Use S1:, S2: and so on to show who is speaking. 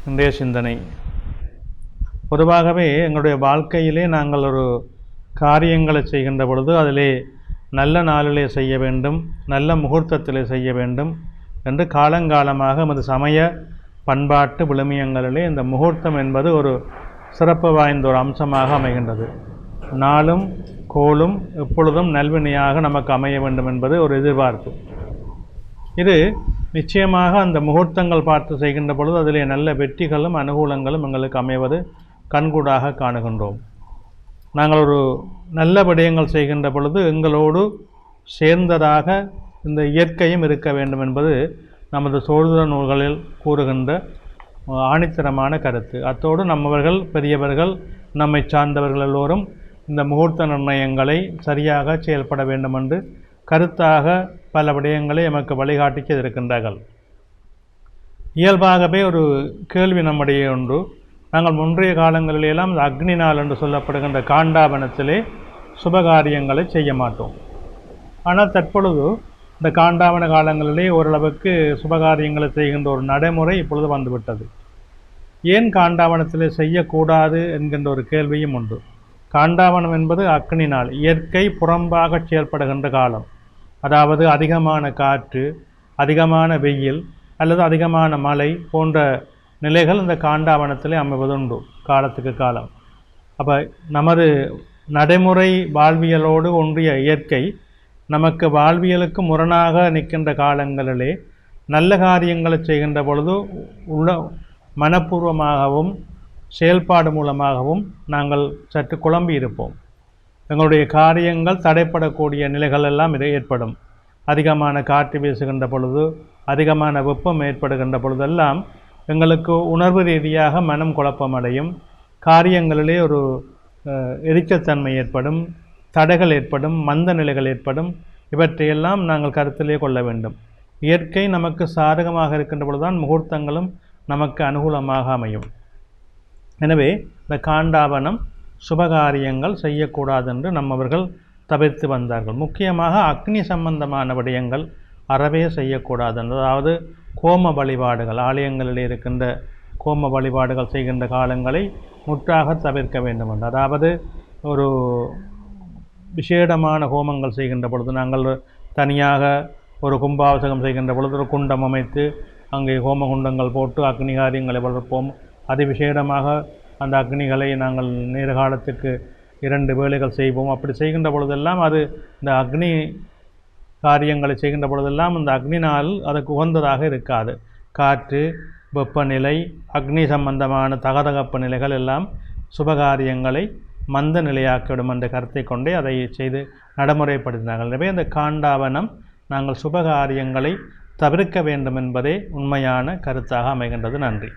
S1: இன்றைய சிந்தனை. பொதுவாகவே எங்களுடைய வாழ்க்கையிலே நாங்கள் ஒரு காரியங்களை செய்கின்ற பொழுது அதிலே நல்ல நாளிலே செய்ய வேண்டும், நல்ல முகூர்த்தத்திலே செய்ய வேண்டும் என்று காலங்காலமாக நமது சமய பண்பாட்டு விழுமியங்களிலே இந்த முகூர்த்தம் என்பது ஒரு சிறப்பு வாய்ந்த ஒரு அம்சமாக அமைகின்றது. நாளும் கோளும் எப்பொழுதும் நல்வினையாக நமக்கு அமைய வேண்டும் என்பது ஒரு எதிர்பார்ப்பு. இது நிச்சயமாக அந்த முகூர்த்தங்கள் பார்த்து செய்கின்ற பொழுது அதிலே நல்ல வெற்றிகளும் அனுகூலங்களும் எங்களுக்கு அமைவது கண்கூடாக காணுகின்றோம். நாங்கள் ஒரு நல்ல விடயங்கள் செய்கின்ற பொழுது எங்களோடு சேர்ந்ததாக இந்த இயற்கையும் இருக்க வேண்டும் என்பது நமது சோதர நூல்களில் கூறுகின்ற ஆணித்தரமான கருத்து. அத்தோடு நம்மவர்கள் பெரியவர்கள் நம்மை சார்ந்தவர்கள் எல்லோரும் இந்த முகூர்த்த நிர்ணயங்களை சரியாக செயல்பட வேண்டும் என்று கருத்தாக பல விடயங்களை எமக்கு வழிகாட்டிக்க இருக்கின்றார்கள். இயல்பாகவே ஒரு கேள்வி நம்முடைய ஒன்று, நாங்கள் முன்றைய காலங்களிலெல்லாம் இந்த அக்னி நாள் என்று சொல்லப்படுகின்ற காண்டாவனத்திலே சுபகாரியங்களை செய்ய மாட்டோம். ஆனால் தற்பொழுது இந்த காண்டாவன காலங்களிலே ஓரளவுக்கு சுபகாரியங்களை செய்கின்ற ஒரு நடைமுறை இப்பொழுது வந்துவிட்டது. ஏன் காண்டாவனத்திலே செய்யக்கூடாது என்கின்ற ஒரு கேள்வியும் உண்டு. காண்டாவனம் என்பது அக்னி நாள், இயற்கை புறம்பாக செயல்படுகின்ற காலம். அதாவது அதிகமான காற்று, அதிகமான வெயில் அல்லது அதிகமான மழை போன்ற நிலைகள் இந்த காண்டாவனத்திலே அமைவதுண்டு காலத்துக்கு காலம். அப்போ நமது நடைமுறை வாழ்வியலோடு ஒன்றிய இயற்கை நமக்கு வாழ்வியலுக்கு முரணாக நிற்கின்ற காலங்களிலே நல்ல காரியங்களை செய்கின்ற பொழுது உள்ள மனப்பூர்வமாகவும் செயல்பாடு மூலமாகவும் நாங்கள் சற்று குழம்பி இருப்போம். எங்களுடைய காரியங்கள் தடைப்படக்கூடிய நிலைகள் எல்லாம் ஏற்படும். அதிகமான காற்று வீசுகின்ற பொழுது, அதிகமான வெப்பம் ஏற்படுகின்ற பொழுதெல்லாம் எங்களுக்கு உணர்வு ரீதியாக மனம் குழப்பமடையும். காரியங்களிலே ஒரு எரிச்சத்தன்மை ஏற்படும், தடைகள் ஏற்படும், மந்த நிலைகள் ஏற்படும். இவற்றையெல்லாம் நாங்கள் கருத்திலே கொள்ள வேண்டும். இயற்கை நமக்கு சாதகமாக இருக்கின்ற பொழுதுதான் முகூர்த்தங்களும் நமக்கு அனுகூலமாக அமையும். எனவே இந்த காண்டாவனம் சுபகாரியங்கள் செய்யக்கூடாது என்று நம்மவர்கள் தவிர்த்து வந்தார்கள். முக்கியமாக அக்னி சம்பந்தமான விடயங்கள் அறவே செய்யக்கூடாது. அதாவது கோம வழிபாடுகள், ஆலயங்களில் இருக்கின்ற கோம வழிபாடுகள் செய்கின்ற காலங்களை முற்றாக தவிர்க்க வேண்டும் என்று. அதாவது ஒரு விசேடமான ஹோமங்கள் செய்கின்ற பொழுது நாங்கள் தனியாக ஒரு கும்பாபிஷேகம் செய்கின்ற பொழுது ஒரு குண்டம் அமைத்து அங்கே ஹோம குண்டங்கள் போட்டு அக்னி காரியங்களை வளர்ப்போம். அது விசேடமாக அந்த அக்னிகளை நாங்கள் நேர காலத்துக்கு 2 வேளைகள் செய்வோம். அப்படி செய்கின்ற பொழுதெல்லாம் அது இந்த அக்னி காரியங்களை செய்கின்ற பொழுதெல்லாம் இந்த அக்னி நாள் அதுக்கு உகந்ததாக இருக்காது. காற்று, வெப்பநிலை, அக்னி சம்பந்தமான தகதகப்பு நிலைகள் எல்லாம் சுபகாரியங்களை மந்த நிலையாக்கிவிடும் என்ற கருத்தை கொண்டே அதை செய்து நடைமுறைப்படுத்தினார்கள். எனவே இந்த காண்டாவனம் நாங்கள் சுபகாரியங்களை தவிர்க்க வேண்டும் என்பதே உண்மையான கருத்தாக அமைகின்றது. நன்றி.